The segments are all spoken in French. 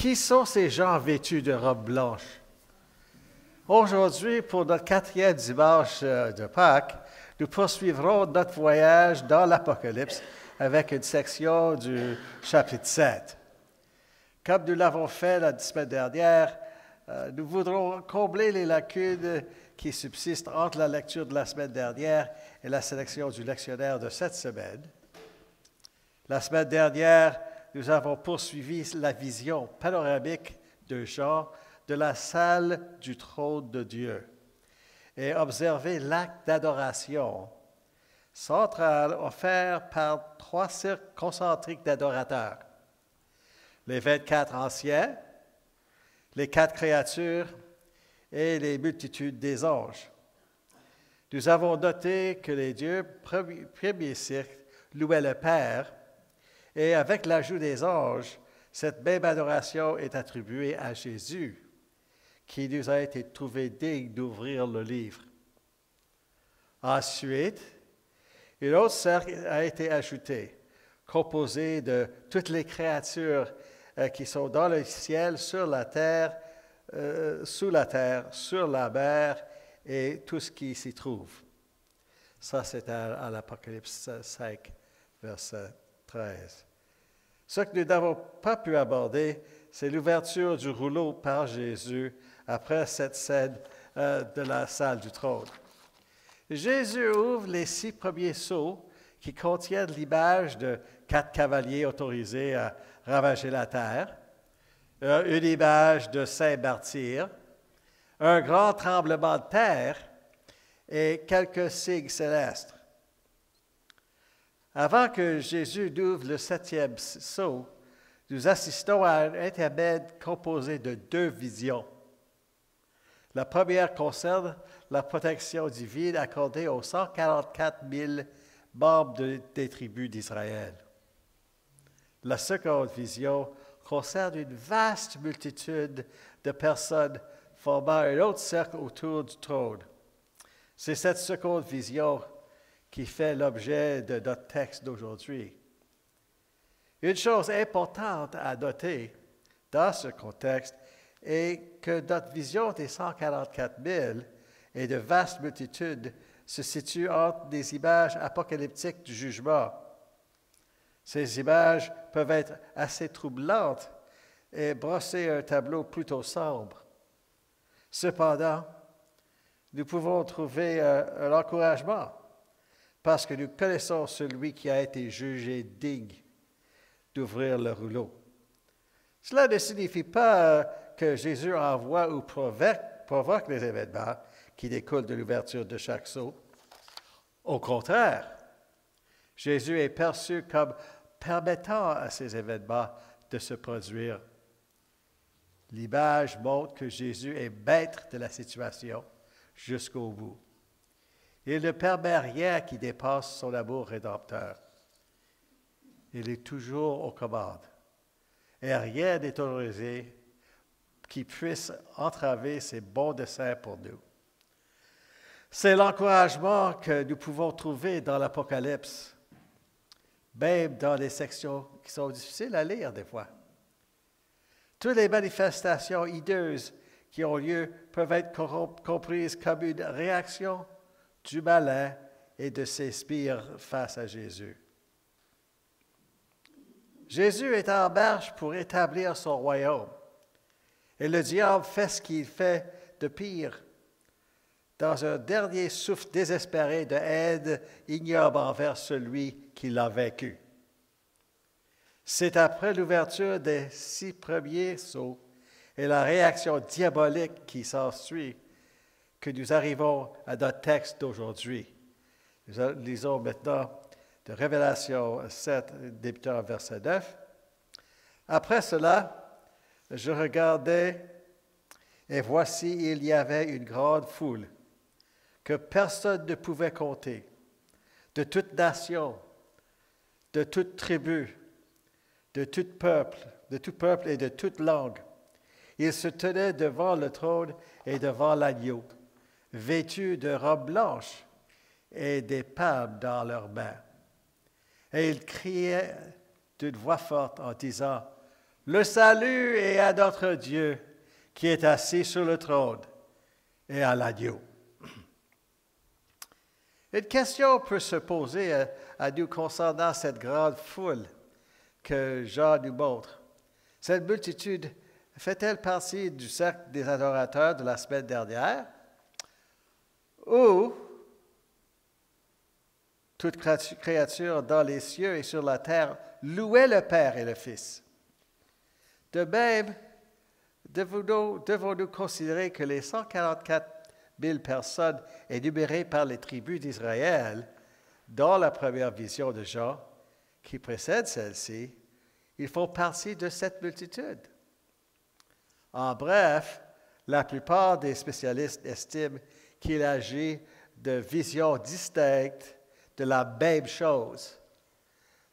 Qui sont ces gens vêtus de robes blanches? Aujourd'hui, pour notre 4e dimanche de Pâques, nous poursuivrons notre voyage dans l'Apocalypse avec une section du chapitre 7. Comme nous l'avons fait la semaine dernière, nous voudrons combler les lacunes qui subsistent entre la lecture de la semaine dernière et la sélection du lectionnaire de cette semaine. La semaine dernière, nous avons poursuivi la vision panoramique de Jean de la salle du trône de Dieu et observé l'acte d'adoration central offert par 3 cercles concentriques d'adorateurs. Les 24 anciens, les 4 créatures et les multitudes des anges. Nous avons noté que les dieux premier cercle louaient le Père, et avec l'ajout des anges, cette même adoration est attribuée à Jésus, qui nous a été trouvé digne d'ouvrir le livre. Ensuite, une autre cercle a été ajouté, composé de toutes les créatures qui sont dans le ciel, sur la terre, sous la terre, sur la mer et tout ce qui s'y trouve. Ça, c'est à l'Apocalypse 5, verset 13. Ce que nous n'avons pas pu aborder, c'est l'ouverture du rouleau par Jésus après cette scène de la salle du trône. Jésus ouvre les 6 premiers sceaux qui contiennent l'image de 4 cavaliers autorisés à ravager la terre, une image de saint martyrs, un grand tremblement de terre et quelques signes célestes. Avant que Jésus n'ouvre le 7e sceau, nous assistons à un intermède composé de 2 visions. La première concerne la protection divine accordée aux 144 000 membres des tribus d'Israël. La seconde vision concerne une vaste multitude de personnes formant un autre cercle autour du trône. C'est cette seconde vision qui fait l'objet de notre texte d'aujourd'hui. Une chose importante à noter dans ce contexte est que notre vision des 144 000 et de vastes multitudes se situe entre des images apocalyptiques du jugement. Ces images peuvent être assez troublantes et brosser un tableau plutôt sombre. Cependant, nous pouvons trouver un encouragement parce que nous connaissons celui qui a été jugé digne d'ouvrir le rouleau. Cela ne signifie pas que Jésus envoie ou provoque les événements qui découlent de l'ouverture de chaque sceau. Au contraire, Jésus est perçu comme permettant à ces événements de se produire. L'image montre que Jésus est maître de la situation jusqu'au bout. Il ne permet rien qui dépasse son amour rédempteur. Il est toujours aux commandes. Et rien n'est autorisé qui puisse entraver ses bons desseins pour nous. C'est l'encouragement que nous pouvons trouver dans l'Apocalypse, même dans les sections qui sont difficiles à lire des fois. Toutes les manifestations hideuses qui ont lieu peuvent être comprises comme une réaction du malin et de ses sbires face à Jésus. Jésus est en marche pour établir son royaume. Et le diable fait ce qu'il fait de pire, dans un dernier souffle désespéré de haine ignoble envers celui qui l'a vaincu. C'est après l'ouverture des 6 premiers sceaux et la réaction diabolique qui s'ensuit que nous arrivons à notre texte d'aujourd'hui. Nous lisons maintenant de Révélation 7, débutant verset 9. Après cela, je regardais, et voici, il y avait une grande foule que personne ne pouvait compter, de toute nation, de toute tribu, de tout peuple et de toute langue. Ils se tenaient devant le trône et devant l'agneau, vêtus de robes blanches et des palmes dans leurs mains. Et ils criaient d'une voix forte en disant, Le salut est à notre Dieu qui est assis sur le trône et à l'agneau. Une question peut se poser à nous concernant cette grande foule que Jean nous montre. Cette multitude fait-elle partie du cercle des adorateurs de la semaine dernière? Ou toute créature dans les cieux et sur la terre louait le Père et le Fils? De même, devons-nous considérer que les 144 000 personnes énumérées par les tribus d'Israël dans la première vision de Jean, qui précède celle-ci, ils font partie de cette multitude. En bref, la plupart des spécialistes estiment qu'il agit de visions distinctes de la même chose,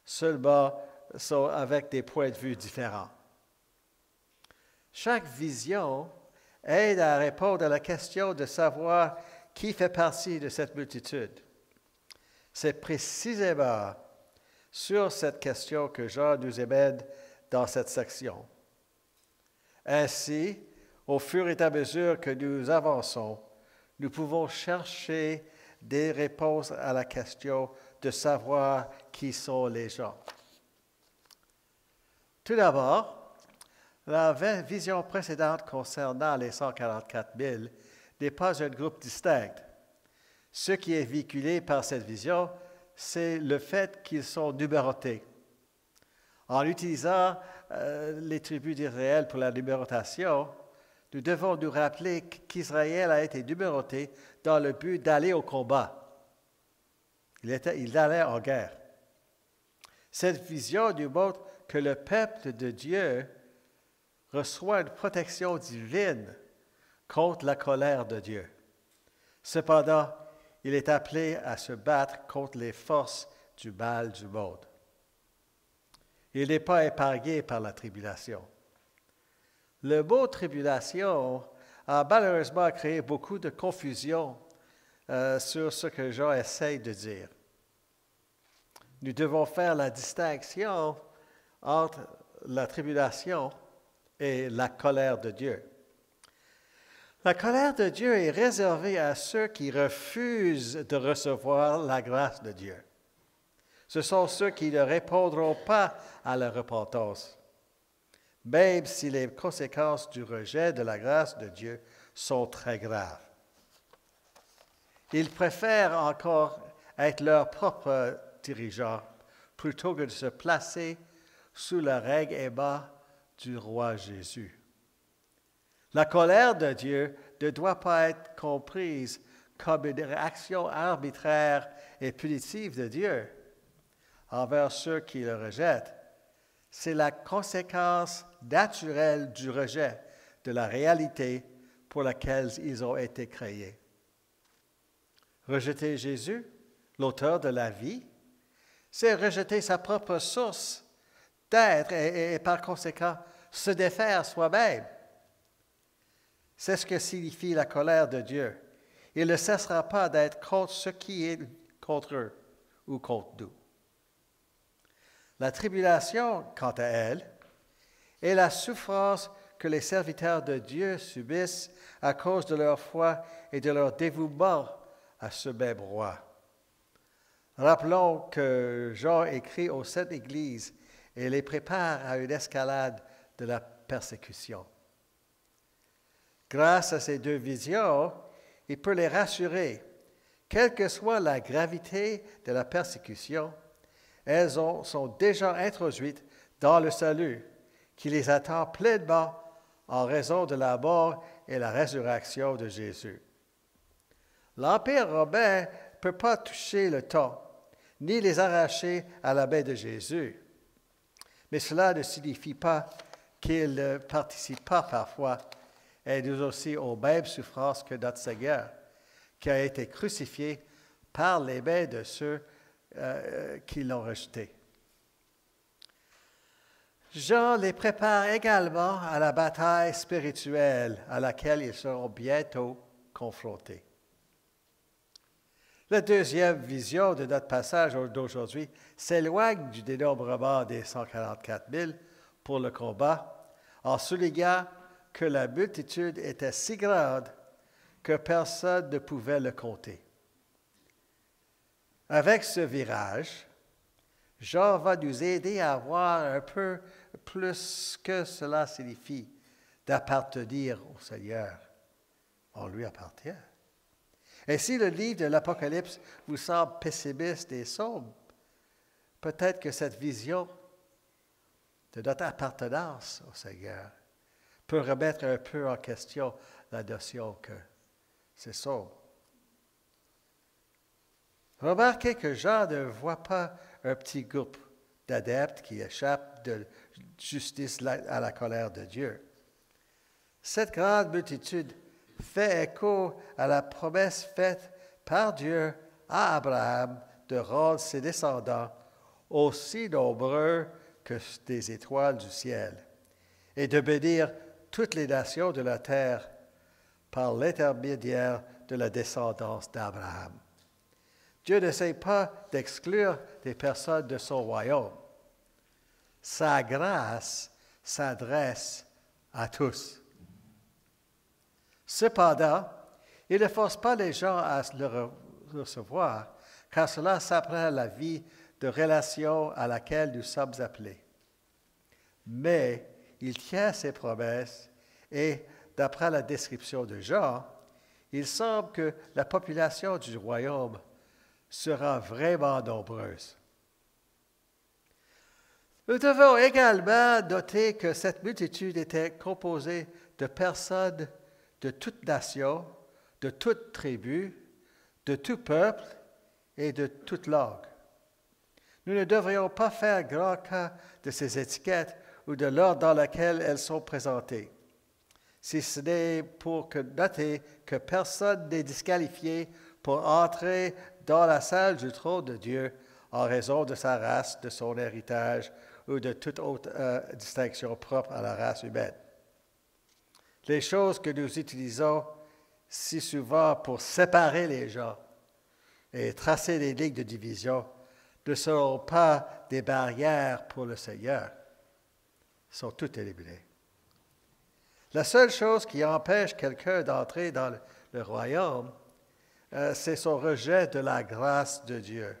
seulement sont avec des points de vue différents. Chaque vision aide à répondre à la question de savoir qui fait partie de cette multitude. C'est précisément sur cette question que Jean nous amène dans cette section. Ainsi, au fur et à mesure que nous avançons, nous pouvons chercher des réponses à la question de savoir qui sont les gens. Tout d'abord, la vision précédente concernant les 144 000 n'est pas un groupe distinct. Ce qui est véhiculé par cette vision, c'est le fait qu'ils sont numérotés. En utilisant les tribus d'Israël pour la numérotation, nous devons nous rappeler qu'Israël a été numéroté dans le but d'aller au combat. Il allait en guerre. Cette vision nous montre que le peuple de Dieu reçoit une protection divine contre la colère de Dieu. Cependant, il est appelé à se battre contre les forces du mal du monde. Il n'est pas épargné par la tribulation. Le mot tribulation a malheureusement créé beaucoup de confusion sur ce que Jean essaye de dire. Nous devons faire la distinction entre la tribulation et la colère de Dieu. La colère de Dieu est réservée à ceux qui refusent de recevoir la grâce de Dieu. Ce sont ceux qui ne répondront pas à la repentance, même si les conséquences du rejet de la grâce de Dieu sont très graves. Ils préfèrent encore être leurs propres dirigeants plutôt que de se placer sous le règne aimant du roi Jésus. La colère de Dieu ne doit pas être comprise comme une réaction arbitraire et punitive de Dieu envers ceux qui le rejettent. C'est la conséquence naturelle du rejet de la réalité pour laquelle ils ont été créés. Rejeter Jésus, l'auteur de la vie, c'est rejeter sa propre source d'être et par conséquent se défaire soi-même. C'est ce que signifie la colère de Dieu. Il ne cessera pas d'être contre ce qui est contre eux ou contre nous. La tribulation, quant à elle, est la souffrance que les serviteurs de Dieu subissent à cause de leur foi et de leur dévouement à ce même roi. Rappelons que Jean écrit aux 7 églises et les prépare à une escalade de la persécution. Grâce à ces 2 visions, il peut les rassurer. Quelle que soit la gravité de la persécution, elles sont déjà introduites dans le salut qui les attend pleinement en raison de la mort et la résurrection de Jésus. L'Empire romain ne peut pas toucher le temps, ni les arracher à la main de Jésus. Mais cela ne signifie pas qu'il ne participe pas parfois et nous aussi aux mêmes souffrances que notre Seigneur, qui a été crucifié par les mains de ceux qui l'ont rejeté. Jean les prépare également à la bataille spirituelle à laquelle ils seront bientôt confrontés. La deuxième vision de notre passage d'aujourd'hui s'éloigne du dénombrement des 144 000 pour le combat, en soulignant que la multitude était si grande que personne ne pouvait le compter. Avec ce virage, Jean va nous aider à voir un peu plus ce que cela signifie d'appartenir au Seigneur. On lui appartient. Et si le livre de l'Apocalypse vous semble pessimiste et sombre, peut-être que cette vision de notre appartenance au Seigneur peut remettre un peu en question la notion que c'est sombre. Remarquez que Jean ne voit pas un petit groupe d'adeptes qui échappent de justice à la colère de Dieu. Cette grande multitude fait écho à la promesse faite par Dieu à Abraham de rendre ses descendants aussi nombreux que des étoiles du ciel et de bénir toutes les nations de la terre par l'intermédiaire de la descendance d'Abraham. Dieu n'essaie pas d'exclure des personnes de son royaume. Sa grâce s'adresse à tous. Cependant, il ne force pas les gens à le recevoir, car cela s'apprend à la vie de relation à laquelle nous sommes appelés. Mais il tient ses promesses et, d'après la description de Jean, il semble que la population du royaume sera vraiment nombreuse. Nous devons également noter que cette multitude était composée de personnes de toute nation, de toute tribu, de tout peuple et de toute langue. Nous ne devrions pas faire grand cas de ces étiquettes ou de l'ordre dans lequel elles sont présentées, si ce n'est pour noter que personne n'est disqualifié pour entrer dans la salle du trône de Dieu en raison de sa race, de son héritage ou de toute autre distinction propre à la race humaine. Les choses que nous utilisons si souvent pour séparer les gens et tracer des lignes de division ne seront pas des barrières pour le Seigneur. Elles sont toutes éliminées. La seule chose qui empêche quelqu'un d'entrer dans le royaume, c'est son rejet de la grâce de Dieu.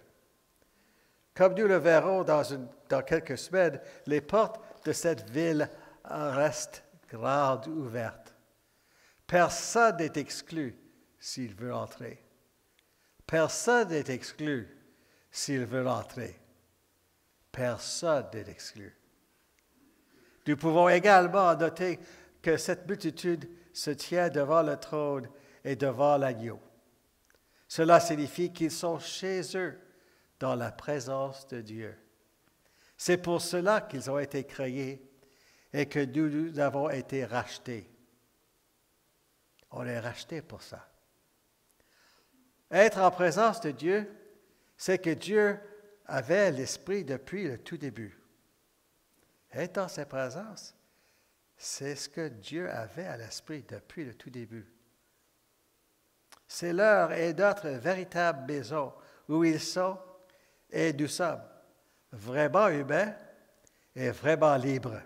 Comme nous le verrons dans quelques semaines, les portes de cette ville restent grandes ouvertes. Personne n'est exclu s'il veut entrer. Personne n'est exclu s'il veut entrer. Personne n'est exclu. Nous pouvons également noter que cette multitude se tient devant le trône et devant l'agneau. Cela signifie qu'ils sont chez eux, dans la présence de Dieu. C'est pour cela qu'ils ont été créés et que nous avons été rachetés. On est rachetés pour ça. Être en présence de Dieu, c'est que Dieu avait l'Esprit depuis le tout début. Être dans sa présence, c'est ce que Dieu avait à l'Esprit depuis le tout début. C'est leur et notre véritable maison où ils sont et nous sommes vraiment humains et vraiment libres.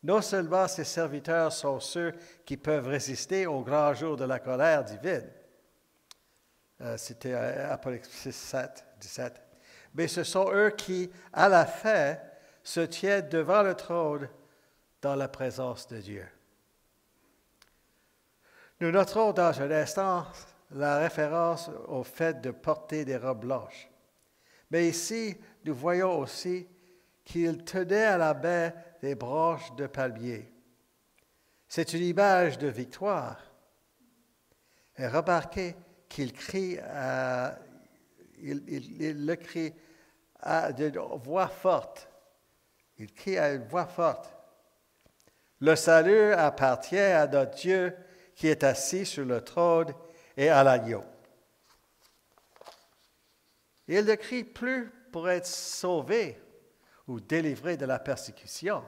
Non seulement ces serviteurs sont ceux qui peuvent résister au grand jour de la colère divine, c'était Apocalypse 7, 17, mais ce sont eux qui, à la fin, se tiennent devant le trône dans la présence de Dieu. Nous noterons dans un instant la référence au fait de porter des robes blanches. Mais ici, nous voyons aussi qu'il tenait à la main des branches de palmier. C'est une image de victoire. Et remarquez qu'il crie, il le crie d'une voix forte. Il crie à une voix forte. Le salut appartient à notre Dieu qui est assis sur le trône et à l'agneau. Il ne crie plus pour être sauvé ou délivré de la persécution.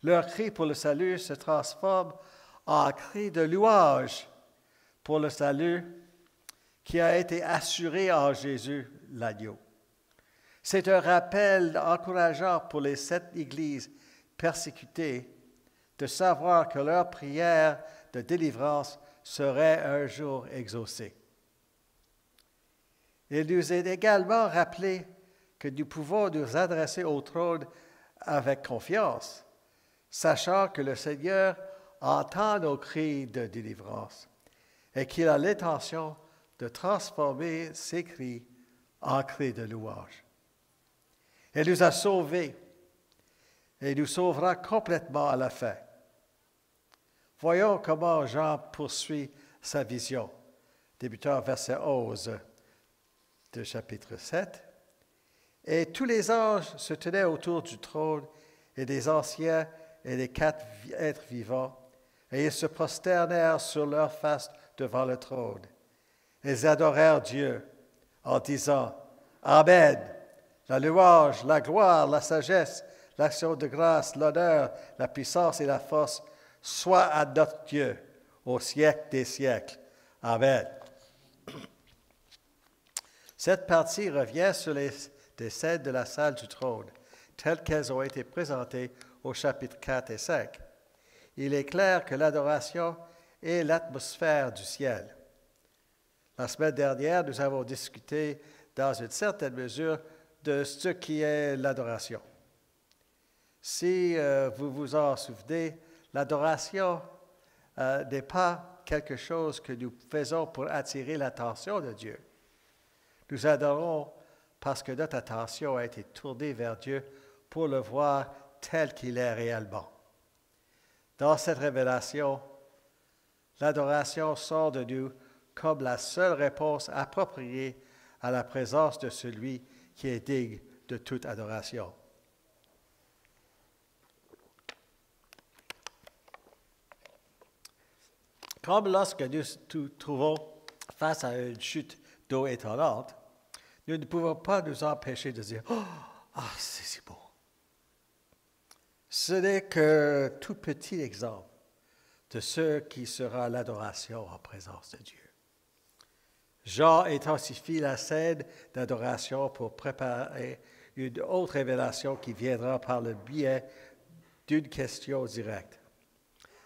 Leur cri pour le salut se transforme en cri de louange pour le salut qui a été assuré en Jésus, l'agneau. C'est un rappel encourageant pour les 7 églises persécutées de savoir que leur prière de délivrance serait un jour exaucée. Il nous est également rappelé que nous pouvons nous adresser au trône avec confiance, sachant que le Seigneur entend nos cris de délivrance et qu'il a l'intention de transformer ces cris en cris de louange. Il nous a sauvés et nous sauvera complètement à la fin. Voyons comment Jean poursuit sa vision, débutant verset 11 de chapitre 7. Et tous les anges se tenaient autour du trône, et les anciens et les 4 êtres vivants, et ils se prosternèrent sur leur face devant le trône. Ils adorèrent Dieu en disant « Amen ». La louange, la gloire, la sagesse, l'action de grâce, l'honneur, la puissance et la force soient à notre Dieu au siècle des siècles. Amen. Cette partie revient sur les scènes de la salle du trône, telles qu'elles ont été présentées au chapitre 4 et 5. Il est clair que l'adoration est l'atmosphère du ciel. La semaine dernière, nous avons discuté dans une certaine mesure de ce qui est l'adoration. Si vous vous en souvenez, l'adoration n'est pas quelque chose que nous faisons pour attirer l'attention de Dieu. Nous adorons parce que notre attention a été tournée vers Dieu pour le voir tel qu'il est réellement. Dans cette révélation, l'adoration sort de nous comme la seule réponse appropriée à la présence de celui qui est digne de toute adoration. Comme lorsque nous nous trouvons face à une chute d'eau étonnante, nous ne pouvons pas nous empêcher de dire « Oh, c'est si beau ». Ce n'est que tout petit exemple de ce qui sera l'adoration en présence de Dieu. Jean intensifie la scène d'adoration pour préparer une autre révélation qui viendra par le biais d'une question directe.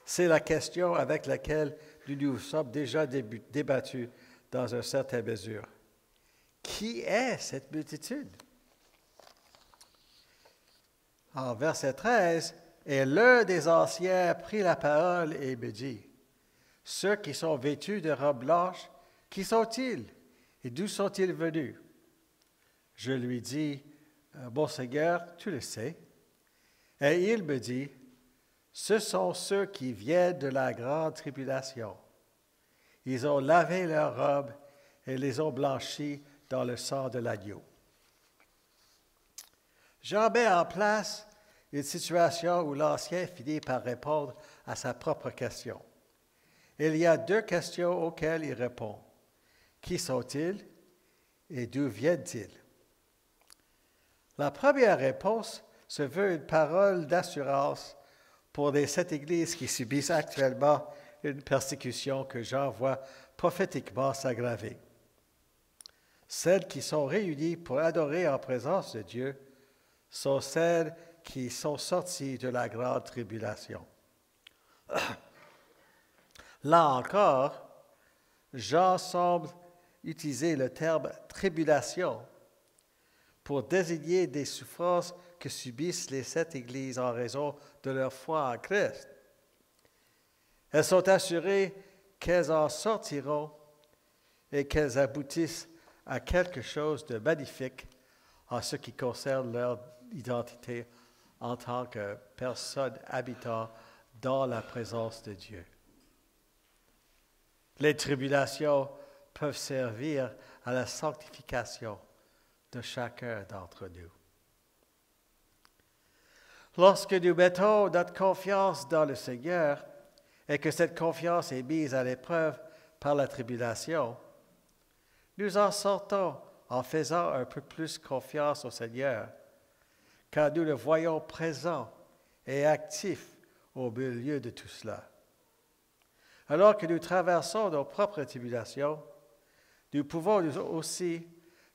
C'est la question avec laquelle nous nous sommes déjà débattus dans une certaine mesure. Qui est cette multitude? En verset 13, « Et l'un des anciens prit la parole et me dit, « Ceux qui sont vêtus de robes blanches, qui sont-ils et d'où sont-ils venus? » Je lui dis, « Mon Seigneur, tu le sais. » Et il me dit, « Ce sont ceux qui viennent de la grande tribulation. Ils ont lavé leurs robes et les ont blanchies dans le sang de l'agneau. » Jean met en place une situation où l'ancien finit par répondre à sa propre question. Il y a 2 questions auxquelles il répond. Qui sont-ils et d'où viennent-ils? La première réponse se veut une parole d'assurance pour les 7 églises qui subissent actuellement une persécution que Jean voit prophétiquement s'aggraver. Celles qui sont réunies pour adorer en présence de Dieu sont celles qui sont sorties de la grande tribulation. Là encore, Jean semble utiliser le terme « tribulation » pour désigner des souffrances que subissent les 7 églises en raison de leur foi en Christ. Elles sont assurées qu'elles en sortiront et qu'elles aboutissent à quelque chose de magnifique en ce qui concerne leur identité en tant que personnes habitant dans la présence de Dieu. Les tribulations peuvent servir à la sanctification de chacun d'entre nous. Lorsque nous mettons notre confiance dans le Seigneur et que cette confiance est mise à l'épreuve par la tribulation, nous en sortons en faisant un peu plus confiance au Seigneur, car nous le voyons présent et actif au milieu de tout cela. Alors que nous traversons nos propres tribulations, nous pouvons aussi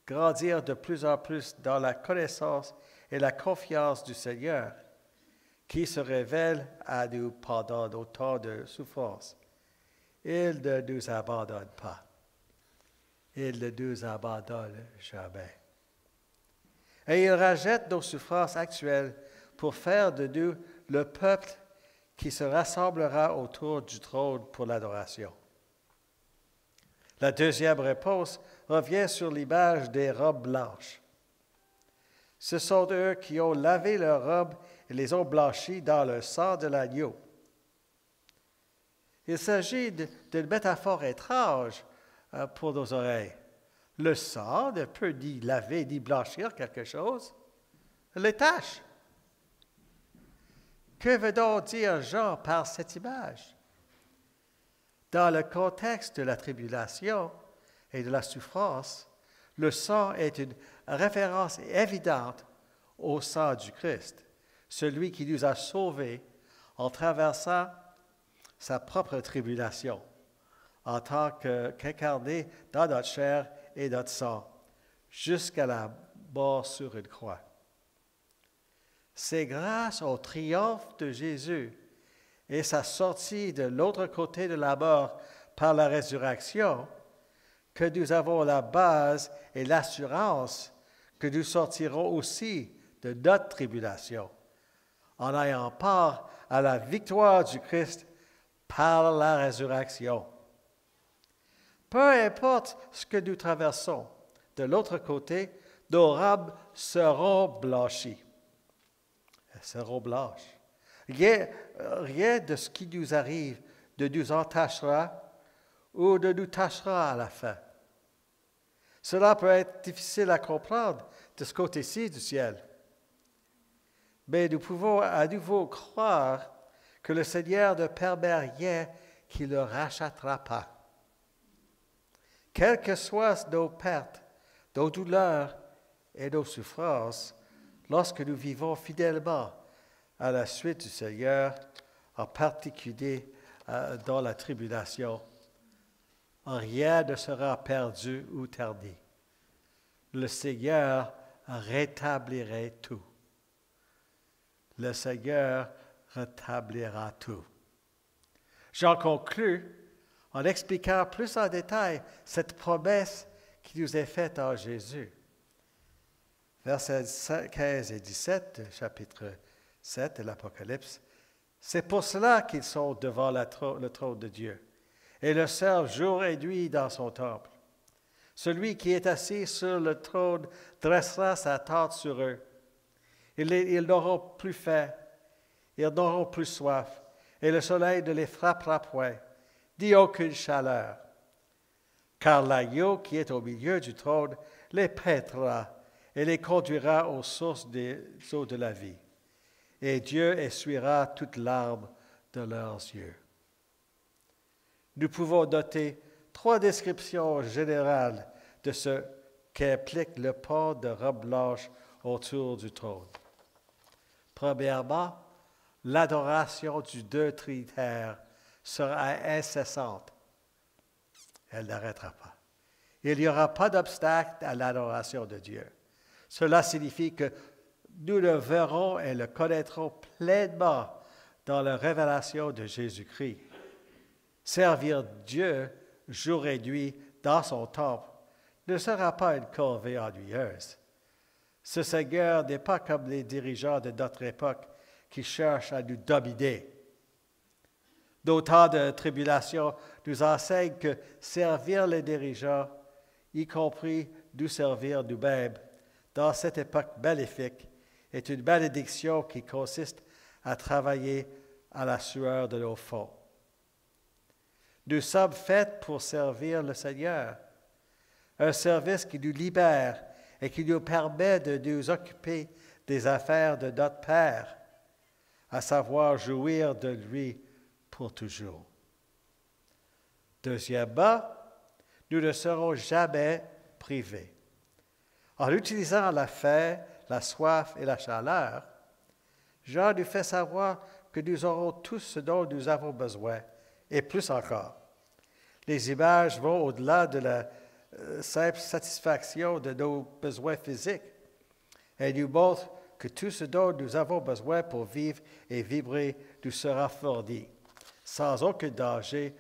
grandir de plus en plus dans la connaissance et la confiance du Seigneur, qui se révèle à nous pendant nos temps de souffrance. Il ne nous abandonne pas. Il ne nous abandonne jamais. Et il rejette nos souffrances actuelles pour faire de nous le peuple qui se rassemblera autour du trône pour l'adoration. La deuxième réponse revient sur l'image des robes blanches. Ce sont eux qui ont lavé leurs robes et les ont blanchies dans le sang de l'agneau. Il s'agit d'une métaphore étrange pour nos oreilles. Le sang ne peut ni laver ni blanchir quelque chose. Les taches. Que veut donc dire Jean par cette image? Dans le contexte de la tribulation et de la souffrance, le sang est une référence évidente au sang du Christ, celui qui nous a sauvés en traversant sa propre tribulation, en tant qu'incarné dans notre chair et notre sang, jusqu'à la mort sur une croix. C'est grâce au triomphe de Jésus et sa sortie de l'autre côté de la mort par la résurrection que nous avons la base et l'assurance que nous sortirons aussi de notre tribulation, en ayant part à la victoire du Christ par la résurrection. Peu importe ce que nous traversons, de l'autre côté, nos robes seront blanchies. Elles seront blanches. Rien de ce qui nous arrive ne nous entachera ou ne nous tachera à la fin. Cela peut être difficile à comprendre de ce côté-ci du ciel. Mais nous pouvons à nouveau croire que le Seigneur ne permet rien qui ne le rachètera pas. Quelles que soient nos pertes, nos douleurs et nos souffrances, lorsque nous vivons fidèlement à la suite du Seigneur, en particulier dans la tribulation, rien ne sera perdu ou terni. Le Seigneur rétablirait tout. Le Seigneur rétablira tout. J'en conclus en expliquant plus en détail cette promesse qui nous est faite en Jésus. Versets 15 et 17, chapitre 7 de l'Apocalypse. C'est pour cela qu'ils sont devant le trône de Dieu et le servent jour et nuit dans son temple. Celui qui est assis sur le trône dressera sa tente sur eux. Ils n'auront plus faim, ils n'auront plus soif, et le soleil ne les frappera point, ni aucune chaleur. Car l'agneau qui est au milieu du trône les paîtra et les conduira aux sources des eaux de la vie. Et Dieu essuiera toute larme de leurs yeux. Nous pouvons noter 3 descriptions générales de ce qu'implique le port de robe blanche autour du trône. Premièrement, l'adoration du Dieu Trinitaire sera incessante. Elle n'arrêtera pas. Il n'y aura pas d'obstacle à l'adoration de Dieu. Cela signifie que nous le verrons et le connaîtrons pleinement dans la révélation de Jésus-Christ. Servir Dieu jour et nuit dans son temple ne sera pas une corvée ennuyeuse. Ce Seigneur n'est pas comme les dirigeants de notre époque qui cherchent à nous dominer. Nos temps de tribulation nous enseignent que servir les dirigeants, y compris nous servir nous-mêmes, dans cette époque maléfique, est une malédiction qui consiste à travailler à la sueur de nos fronts. Nous sommes faits pour servir le Seigneur, un service qui nous libère et qui nous permet de nous occuper des affaires de notre Père, à savoir jouir de lui pour toujours. Deuxièmement, nous ne serons jamais privés. En utilisant la faim, la soif et la chaleur, Jean nous fait savoir que nous aurons tout ce dont nous avons besoin, et plus encore. Les images vont au-delà simple satisfaction de nos besoins physiques. Elle nous montre que tout ce dont nous avons besoin pour vivre et vibrer nous sera fourni, sans aucun danger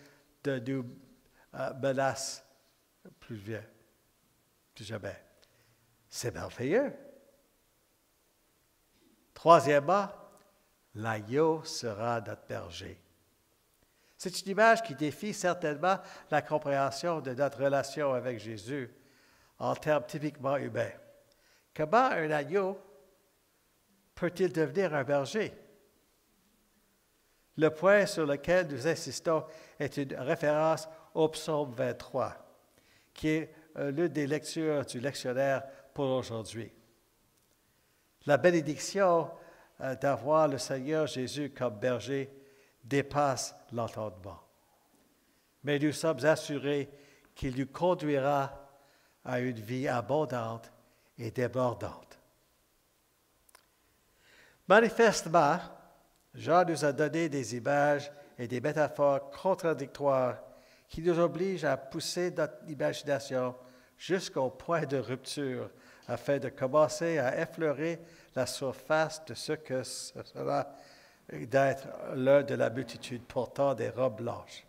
de nous menace plus jamais. C'est merveilleux. Troisièmement, l'agneau sera notre berger. C'est une image qui défie certainement la compréhension de notre relation avec Jésus en termes typiquement humains. Comment un agneau peut-il devenir un berger? Le point sur lequel nous insistons est une référence au psaume 23, qui est l'une des lectures du lectionnaire pour aujourd'hui. La bénédiction d'avoir le Seigneur Jésus comme berger dépasse l'entendement. Mais nous sommes assurés qu'il nous conduira à une vie abondante et débordante. Manifestement, Jean nous a donné des images et des métaphores contradictoires qui nous obligent à pousser notre imagination jusqu'au point de rupture afin de commencer à effleurer la surface de ce que ce sera d'être l'un de la multitude portant des robes blanches.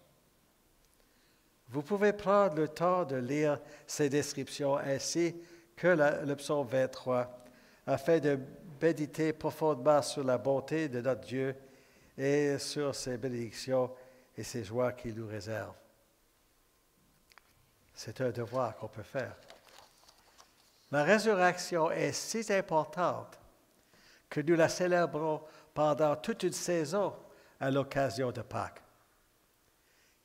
Vous pouvez prendre le temps de lire ces descriptions ainsi que le psaume 23 afin de méditer profondément sur la bonté de notre Dieu et sur ses bénédictions et ses joies qu'il nous réserve. C'est un devoir qu'on peut faire. La résurrection est si importante que nous la célébrons pendant toute une saison à l'occasion de Pâques.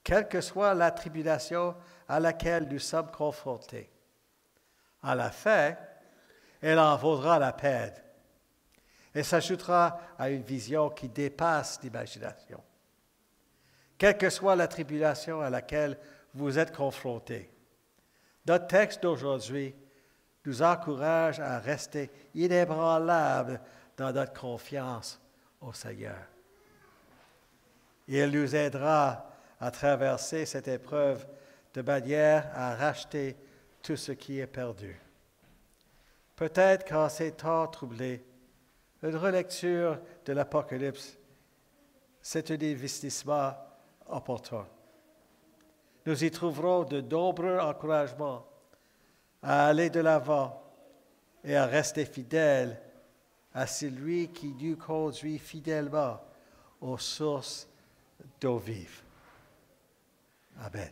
Quelle que soit la tribulation à laquelle nous sommes confrontés, à la fin, elle en vaudra la peine et s'ajoutera à une vision qui dépasse l'imagination. Quelle que soit la tribulation à laquelle vous êtes confrontés, notre texte d'aujourd'hui nous encourage à rester inébranlables dans notre confiance au Seigneur. Il nous aidera à traverser cette épreuve de manière à racheter tout ce qui est perdu. Peut-être qu'en ces temps troublés, une relecture de l'Apocalypse, c'est un investissement opportun. Nous y trouverons de nombreux encouragements à aller de l'avant et à rester fidèles à celui qui nous conduit fidèlement aux sources d'eau vive. Amen.